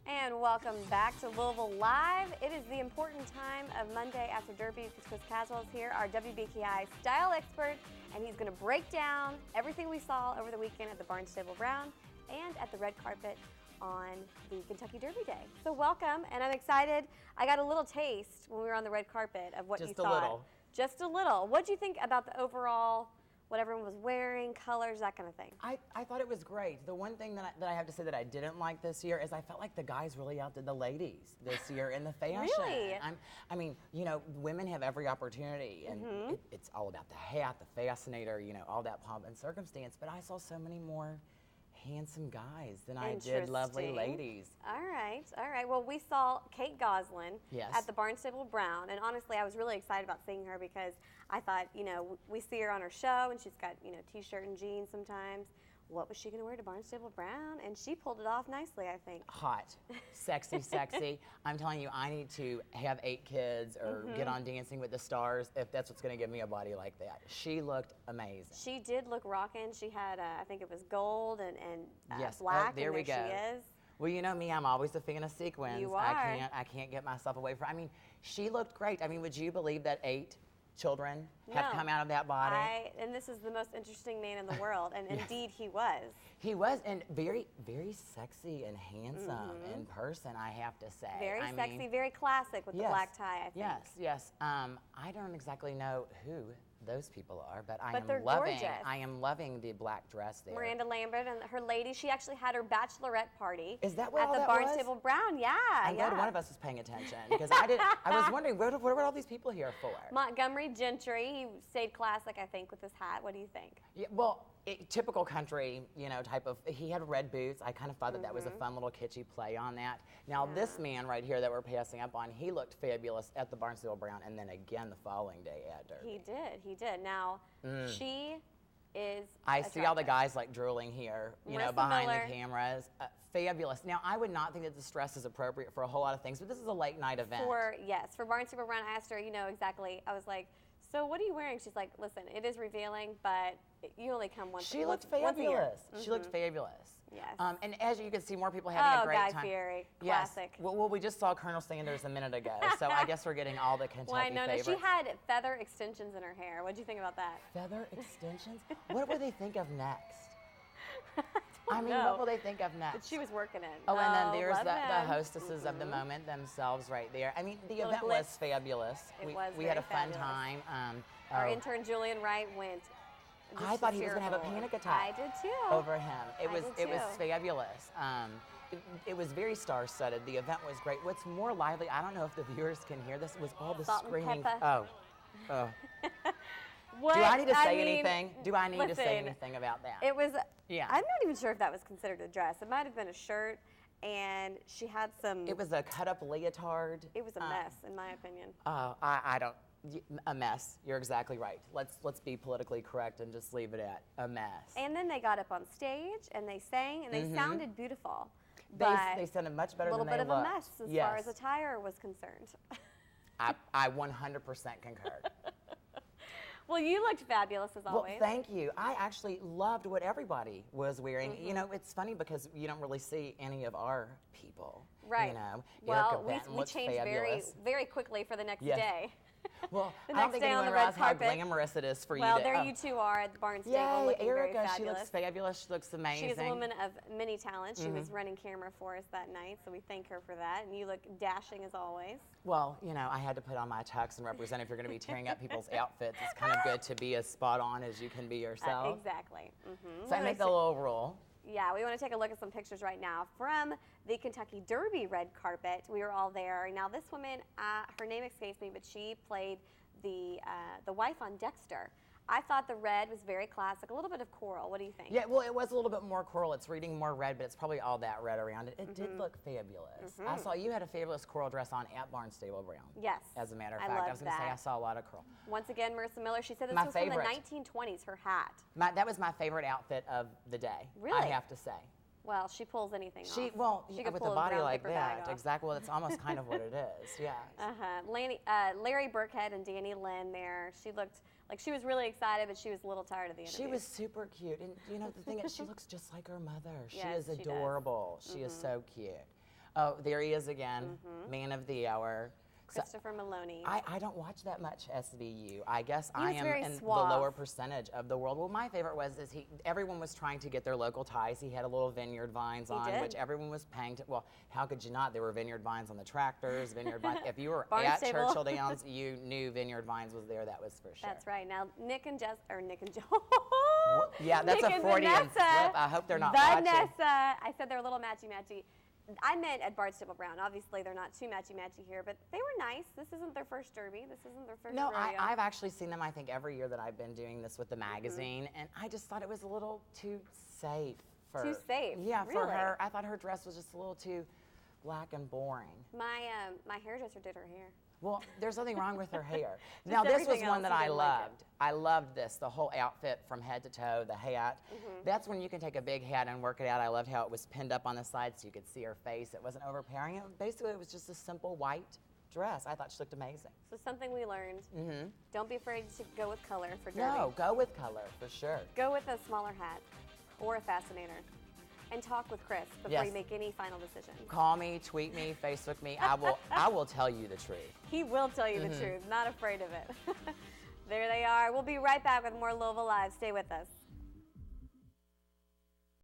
And welcome back to Louisville Live. It is the important time of Monday after Derby because Chris Caswell is here, our WBKI style expert, and he's going to break down everything we saw over the weekend at the Barnstable Brown and at the red carpet on the Kentucky Derby Day. So welcome, and I'm excited. I got a little taste when we were on the red carpet of what you thought. Just a little. Just a little. What did you think about the overall, what everyone was wearing, colors, that kind of thing? I thought it was great. The one thing that I have to say that I didn't like this year is I felt like the guys really outdid the ladies this year in the fashion. Really? I mean, you know, women have every opportunity, and it's all about the hat, the fascinator, you know, all that pomp and circumstance, but I saw so many more handsome guys than I did lovely ladies. All right. Well, we saw Kate Goslin at the Barnstable Brown, and honestly, I was really excited about seeing her because I thought, you know, we see her on her show, and she's got, you know, t-shirt and jeans sometimes. What was she going to wear to Barnstable Brown? And she pulled it off nicely, I think. Hot, sexy, sexy. I'm telling you, I need to have 8 kids or get on Dancing with the Stars if that's what's going to give me a body like that. She looked amazing. She did look rocking. She had, I think it was gold and yes. black. There we go. She is. Well, you know me, I'm always a fan of sequins. You are. I can't get myself away from. I mean, she looked great. I mean, would you believe that 8 children have come out of that body? And this is the most interesting man in the world, and indeed he was. He was, and very, very sexy and handsome in person, I have to say. Very sexy, very classic with the black tie, I think. Yes. I don't exactly know who those people are, but I am loving the black dress there. Miranda Lambert and her lady, she actually had her bachelorette party. Is that what at all the that Barnstable was? Brown? Yeah. I'm glad one of us was paying attention because I was wondering what were all these people here for? Montgomery Gentry, he stayed classic, I think, with his hat. What do you think? Yeah, well, typical country, you know, type of. He had red boots. I kind of thought that was a fun little kitschy play on that. Now this man right here that we're passing up on, he looked fabulous at the Barnstable Brown, and then again the following day at Derby. He did. Now she is. I see all the guys like drooling here, you know, behind the cameras. Fabulous. Now I would not think that this dress is appropriate for a whole lot of things, but this is a late night event. For Barnstable Brown, I asked her, you know, exactly. I was like, so what are you wearing? She's like, listen, it is revealing, but you only come once. She looked fabulous. She looked fabulous. Yes. And as you can see, more people having a great time. Guy Fieri, classic. Yes. Well, we just saw Colonel Sanders a minute ago, so I guess we're getting all the Kentucky favorites. She had feather extensions in her hair. What did you think about that? Feather extensions? What will they think of next? I mean, what will they think of next? But she was working it. Oh, and then there's the hostesses of the moment themselves right there. I mean, the event was fabulous. We had a fun time. Our intern Julian Wright went. I thought he was going to have a panic attack. I did too. Over him. It was fabulous. It was very star-studded. The event was great. What's more lively, I don't know if the viewers can hear this, was all the screaming. Oh. What? Do I need to say anything? Do I need to say anything about that? It was. Yeah. I'm not even sure if that was considered a dress. It might have been a shirt, and she had some. It was a cut-up leotard. It was a mess, in my opinion. I don't. A mess. You're exactly right. Let's be politically correct and just leave it at a mess. And then they got up on stage and they sang and they sounded beautiful. They sounded much better than they looked. A little bit of a mess as far as attire was concerned. I 100% concur. Well, you looked fabulous as always. Well, thank you. I actually loved what everybody was wearing. You know, it's funny because you don't really see any of our people. Right. You know, well, we changed very quickly for the next day. Well, the I don't think anyone realizes how glamorous it is for you to... Well, there you two are at the Barnstable looking Erica, very fabulous. She looks fabulous. She looks amazing. She's a woman of many talents. She was running camera for us that night, so we thank her for that. And you look dashing as always. Well, you know, I had to put on my tux and represent. If you're going to be tearing up people's outfits, it's kind of good to be as spot on as you can be yourself. Exactly. So I make the little rule. Yeah, we want to take a look at some pictures right now from the Kentucky Derby red carpet. We were all there. Now, this woman, her name escapes me, but she played the wife on Dexter. I thought the red was very classic, a little bit of coral. What do you think? Yeah, well, it was a little bit more coral. It's reading more red, but it's probably all that red around it. It did look fabulous. I saw you had a fabulous coral dress on at Barnstable Brown. Yes. As a matter of fact, I was going to say I saw a lot of coral. Once again, Marissa Miller, she said this was from the 1920s, her hat. That was my favorite outfit of the day. Really? I have to say. Well, she pulls anything off. She could with a body like that, exactly. Well, that's almost kind of what it is. Yeah. Larry Burkhead and Danny Lynn there. She looked like she was really excited, but she was a little tired of the interview. She was super cute, and you know the thing is, she looks just like her mother. She is Yes, adorable. She is so cute. Oh, there he is again, man of the hour. Christopher Maloney. I don't watch that much SVU. I guess He I was am very in suave. the lower percentage of the world. Well, my favorite was everyone was trying to get their local ties. He had a little vineyard vines on, did. which everyone was paying to. Well, how could you not? There were vineyard vines on the tractors, vineyard vines. If you were at Barnstable. Churchill Downs, you knew vineyard vines was there. That was for sure. That's right. Now, Nick and Joe. Yeah, that's Nick a and Freudian Vanessa. slip. I hope they're not watching. Vanessa. I said they're a little matchy-matchy. I meant at Barnstable Brown. Obviously, they're not too matchy-matchy here, but they were nice. This isn't their first derby. This isn't their first No, rodeo. I've actually seen them, I think, every year that I've been doing this with the magazine, and I just thought it was a little too safe. Too safe? Yeah, for Really? her. I thought her dress was just a little too black and boring. My hairdresser did her hair. Well, there's nothing wrong with her hair. Now, this was everything one else that you I didn't like loved. I loved this, the whole outfit from head to toe, the hat. That's when you can take a big hat and work it out. I loved how it was pinned up on the side so you could see her face. It wasn't overpowering. Basically, it was just a simple white dress. I thought she looked amazing. So something we learned. Don't be afraid to go with color for derby. No, go with color, for sure. Go with a smaller hat or a fascinator. And talk with Chris before Yes. you make any final decision. Call me, tweet me, Facebook me. I will tell you the truth. He will tell you the truth, not afraid of it. There they are. We'll be right back with more Louisville Live. Stay with us.